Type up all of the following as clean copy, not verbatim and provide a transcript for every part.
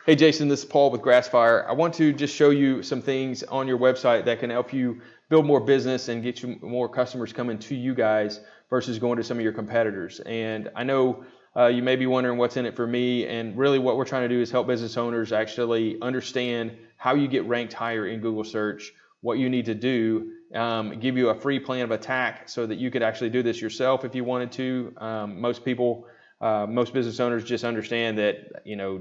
Hey Jason, this is Paul with Grassfire. I want to just show you some things on your website that can help you build more business and get you more customers coming to you guys versus going to some of your competitors. And I know you may be wondering what's in it for me, and really what we're trying to do is help business owners actually understand how you get ranked higher in Google search, what you need to do, give you a free plan of attack so that you could actually do this yourself if you wanted to. Most business owners just understand that,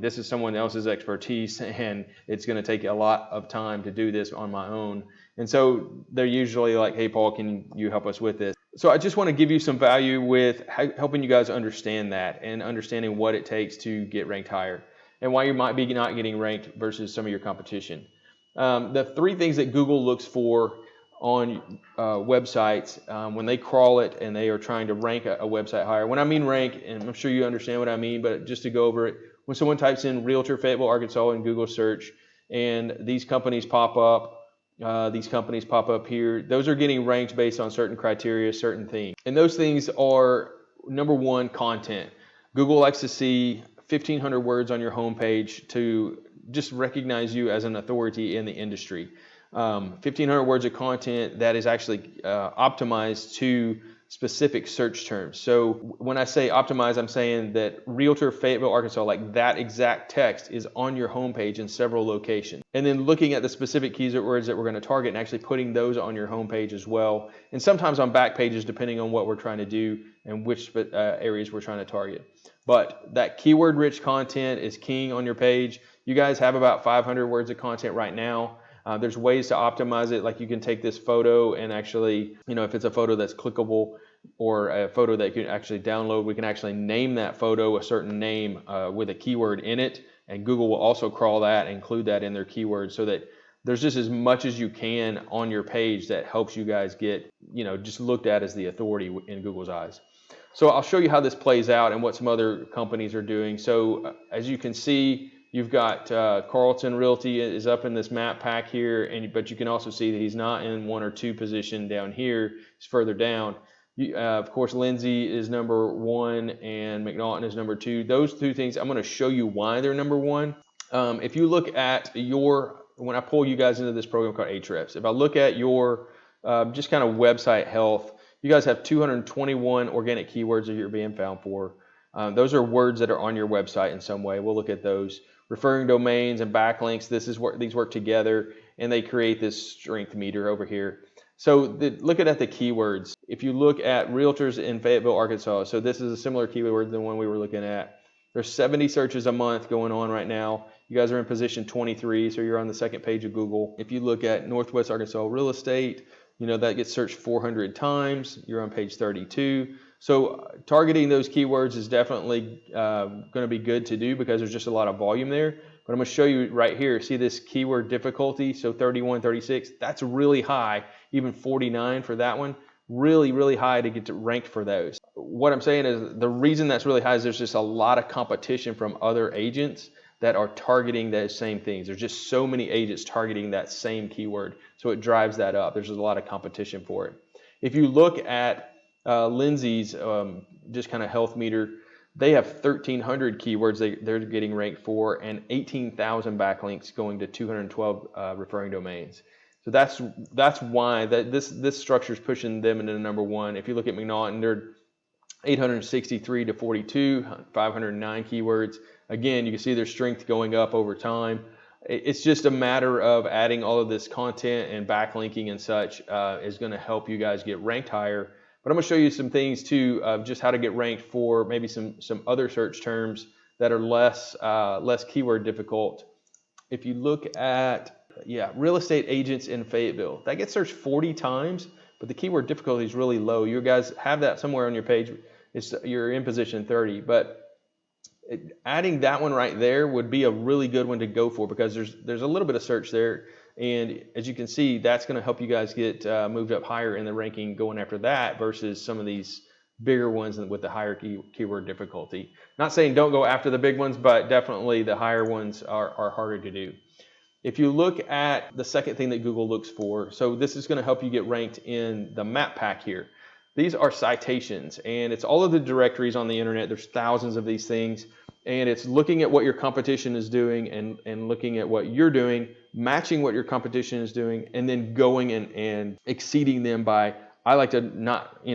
this is someone else's expertise and it's going to take a lot of time to do this on my own. And so they're usually like, hey, Paul, can you help us with this? So I just want to give you some value with helping you guys understand that and understanding what it takes to get ranked higher and why you might be not getting ranked versus some of your competition. The three things that Google looks for on websites when they crawl it and they are trying to rank a website higher. When I mean rank, and I'm sure you understand what I mean, but just to go over it, when someone types in Realtor Fayetteville, Arkansas in Google search and these companies pop up here, those are getting ranked based on certain criteria, certain things. And those things are, number one, content. Google likes to see 1,500 words on your homepage to just recognize you as an authority in the industry. 1,500 words of content that is actually optimized to specific search terms. So when I say optimized, I'm saying that Realtor Fayetteville, Arkansas, like that exact text is on your homepage in several locations. And then looking at the specific keywords that we're going to target and actually putting those on your homepage as well. And sometimes on back pages, depending on what we're trying to do and which areas we're trying to target. But that keyword rich content is king on your page. You guys have about 500 words of content right now. There's ways to optimize it, like you can take this photo and actually, if it's a photo that's clickable or a photo that you can actually download, we can actually name that photo a certain name with a keyword in it, and Google will also crawl that and include that in their keywords so that there's just as much as you can on your page that helps you guys get, just looked at as the authority in Google's eyes. So I'll show you how this plays out and what some other companies are doing. So as you can see, you've got Carlton Realty is up in this map pack here, but you can also see that he's not in 1 or 2 position down here. He's further down. Of course, Lindsay is number 1 and McNaughton is number 2. Those two things, I'm going to show you why they're number 1. If you look at when I pull you guys into this program called Ahrefs, if I look at your just kind of website health, you guys have 221 organic keywords that you're being found for. Those are words that are on your website in some way. We'll look at those. Referring domains and backlinks, these work together and they create this strength meter over here. So looking at the keywords, if you look at realtors in Fayetteville, Arkansas, so this is a similar keyword than the one we were looking at. There's 70 searches a month going on right now. You guys are in position 23, so you're on the second page of Google. If you look at Northwest Arkansas real estate, that gets searched 400 times. You're on page 32. So targeting those keywords is definitely going to be good to do because there's just a lot of volume there. But I'm going to show you right here. See this keyword difficulty? So 31, 36, that's really high. Even 49 for that one. Really, really high to get ranked for those. What I'm saying is the reason that's really high is there's just a lot of competition from other agents that are targeting those same things. There's just so many agents targeting that same keyword. So it drives that up. There's a lot of competition for it. If you look at Lindsay's just kind of health meter, they have 1,300 keywords they're getting ranked for and 18,000 backlinks going to 212 referring domains. So that's why this structure is pushing them into number 1. If you look at McNaughton, they're 863 to 42, 509 keywords. Again, you can see their strength going up over time. It's just a matter of adding all of this content and backlinking and such is going to help you guys get ranked higher. But I'm going to show you some things too of just how to get ranked for maybe some other search terms that are less keyword difficult. If you look at real estate agents in Fayetteville, that gets searched 40 times, but the keyword difficulty is really low. You guys have that somewhere on your page. You're in position 30, but adding that one right there would be a really good one to go for because there's a little bit of search there. And as you can see, that's going to help you guys get moved up higher in the ranking going after that versus some of these bigger ones with the higher keyword difficulty. Not saying don't go after the big ones, but definitely the higher ones are harder to do. If you look at the second thing that Google looks for, so this is going to help you get ranked in the map pack here. These are citations, and it's all of the directories on the internet. There's thousands of these things. And it's looking at what your competition is doing and looking at what you're doing, matching what your competition is doing, and then going and exceeding them by, I like to not,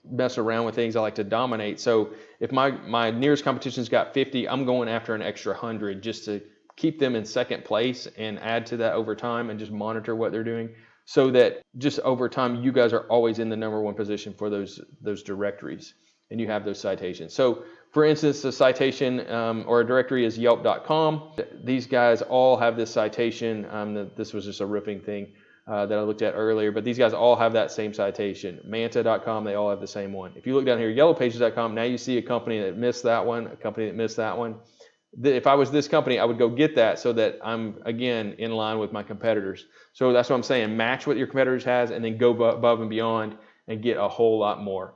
mess around with things. I like to dominate. So if my nearest competition's got 50, I'm going after an extra 100 just to keep them in second place and add to that over time and just monitor what they're doing, so that just over time you guys are always in the #1 position for those directories and you have those citations. So for instance, a citation or a directory is yelp.com. These guys all have this citation. This was just a ripping thing that I looked at earlier, but these guys all have that same citation. Manta.com, they all have the same one. If you look down here, yellowpages.com, now you see a company that missed that one, a company that missed that one. If I was this company, I would go get that so that I'm, again, in line with my competitors. So that's what I'm saying. Match what your competitors has and then go above and beyond and get a whole lot more.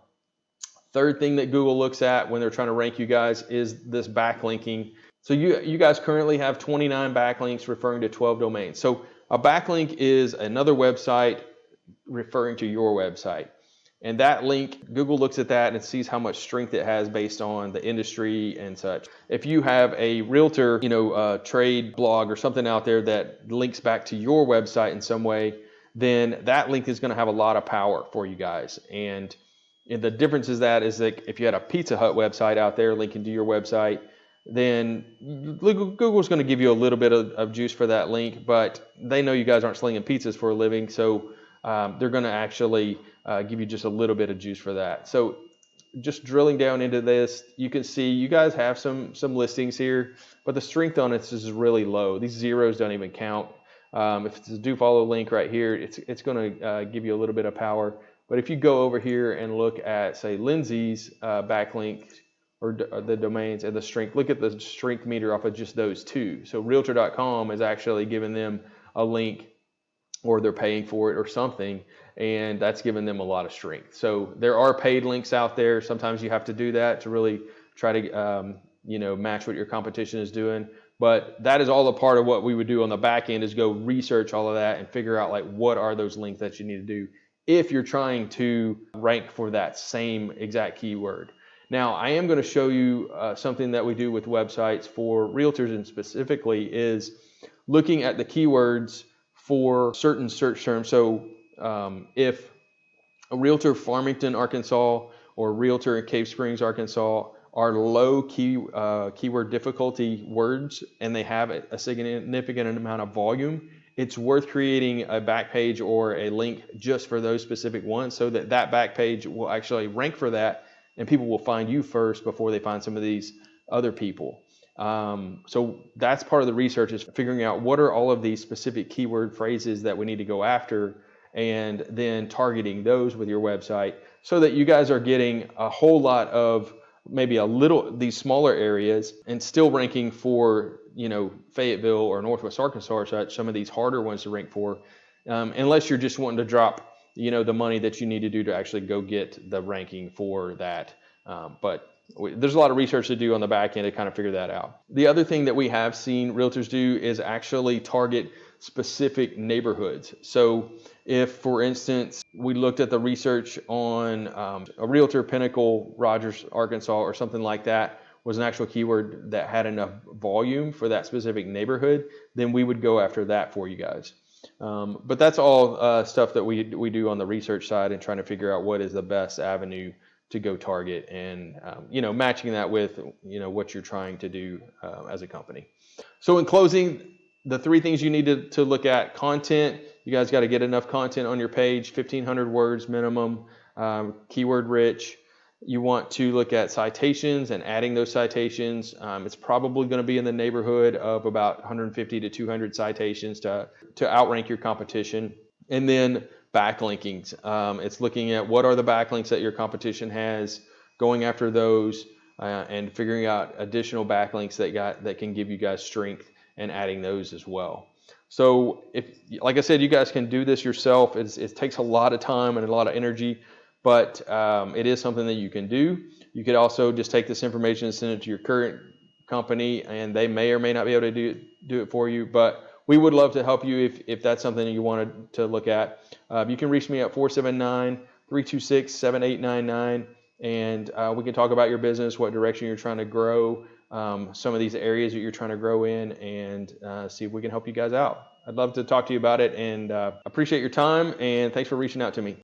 Third thing that Google looks at when they're trying to rank you guys is this backlinking. So you guys currently have 29 backlinks referring to 12 domains. So a backlink is another website referring to your website. And that link, Google looks at that and sees how much strength it has based on the industry and such. If you have a realtor, trade blog or something out there that links back to your website in some way, then that link is going to have a lot of power for you guys. And the difference is that if you had a Pizza Hut website out there linking to your website, then Google's going to give you a little bit of juice for that link, but they know you guys aren't slinging pizzas for a living, so they're going to actually give you just a little bit of juice for that. So just drilling down into this, you can see you guys have some listings here, but the strength on it is really low. These zeros don't even count. If it's a do follow link right here, it's going to give you a little bit of power. But if you go over here and look at, say, Lindsay's backlink or the domains and the strength, look at the strength meter off of just those two. So realtor.com is actually giving them a link, or they're paying for it or something, and that's giving them a lot of strength. So there are paid links out there. Sometimes you have to do that to really try to match what your competition is doing. But that is all a part of what we would do on the back end, is go research all of that and figure out, like, what are those links that you need to do if you're trying to rank for that same exact keyword. Now, I am going to show you something that we do with websites for realtors, and specifically is looking at the keywords for certain search terms. So if a realtor Farmington, Arkansas, or realtor in Cave Springs, Arkansas are low keyword difficulty words and they have a significant amount of volume, it's worth creating a back page or a link just for those specific ones, so that back page will actually rank for that and people will find you first before they find some of these other people. So that's part of the research, is figuring out what are all of these specific keyword phrases that we need to go after, and then targeting those with your website so that you guys are getting a whole lot of maybe these smaller areas and still ranking for, Fayetteville or Northwest Arkansas or such, some of these harder ones to rank for, unless you're just wanting to drop, the money that you need to do to actually go get the ranking for that. But there's a lot of research to do on the back end to kind of figure that out. The other thing that we have seen realtors do is actually target specific neighborhoods. So if, for instance, we looked at the research on a realtor, Pinnacle, Rogers, Arkansas, or something like that, was an actual keyword that had enough volume for that specific neighborhood, then we would go after that for you guys. But that's all stuff that we do on the research side, and trying to figure out what is the best avenue to go target, and matching that with what you're trying to do as a company. So in closing, the three things you need to look at: content. You guys got to get enough content on your page, 1,500 words minimum, keyword rich. You want to look at citations and adding those citations. It's probably going to be in the neighborhood of about 150 to 200 citations to outrank your competition. And then backlinkings. It's looking at what are the backlinks that your competition has, going after those, and figuring out additional backlinks that can give you guys strength, and adding those as well. So like I said, you guys can do this yourself. It takes a lot of time and a lot of energy, but it is something that you can do. You could also just take this information and send it to your current company, and they may or may not be able to do it for you. But we would love to help you if that's something you wanted to look at. You can reach me at 479-326-7899, and we can talk about your business, what direction you're trying to grow, some of these areas that you're trying to grow in, and see if we can help you guys out. I'd love to talk to you about it, and appreciate your time, and thanks for reaching out to me.